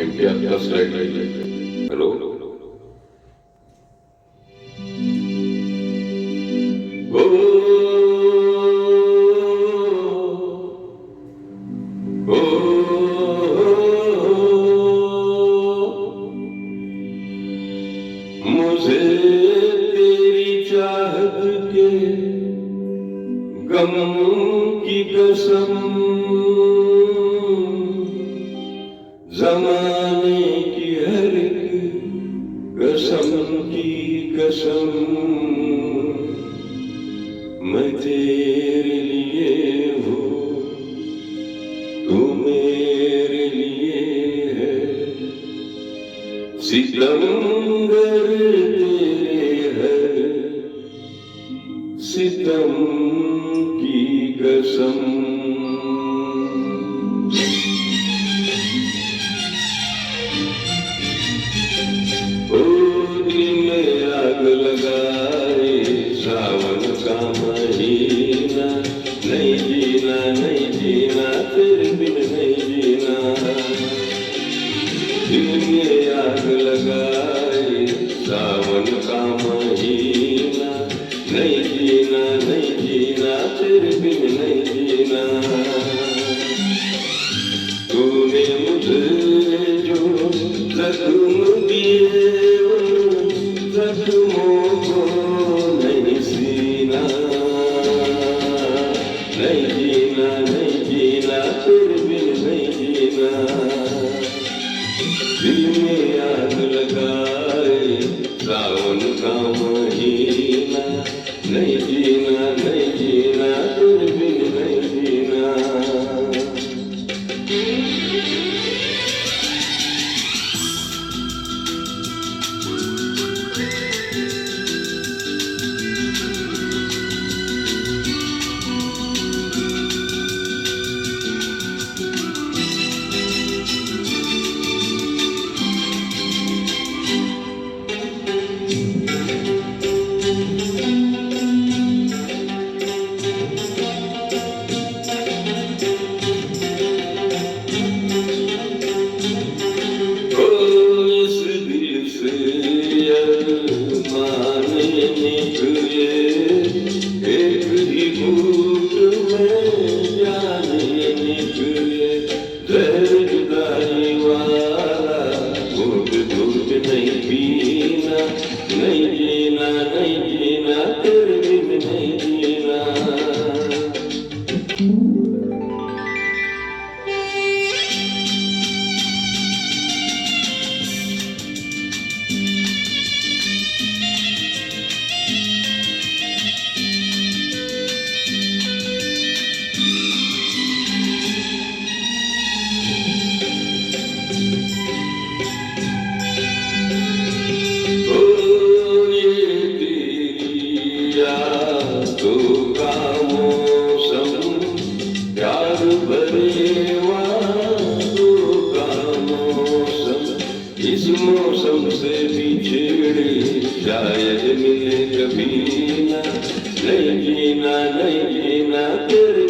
नेमकी आत्ताच लाईट लागली. हॅलो मुझे तेरी चाहत के गम की कसम जमाने की हर एक कसम की कसम मैं तेरे लिए हूँ तू मेरे लिए है सितमगर तेरे है सितम की कसम. ओ दिल में आग लगाए सावन का महीना नहीं जीना नहीं जीना तेरे बिन नहीं जीना. दिल में आग लगाए सावन का महीना नहीं जीना नहीं जीना तेरे बिन नहीं जीना. तूने मुझे जो जख्म दिए जख्मों को नहीं सीना नहीं जीना नहीं जीना तेरे बिन नहीं जीना. दिल में आग लगाए सावन का महीना नहीं जीना नहीं जीना तेरे बिन नहीं जीना. एक ही घूट में जाने निकले जहर जुदाई वाला घूट घूट नहीं पीना नहीं जीना नहीं जीना तेरे बिन नहीं जीना. इस मौसम से बिछड़े शायद मिले कभी ना नहीं जीना नहीं जीना तेरे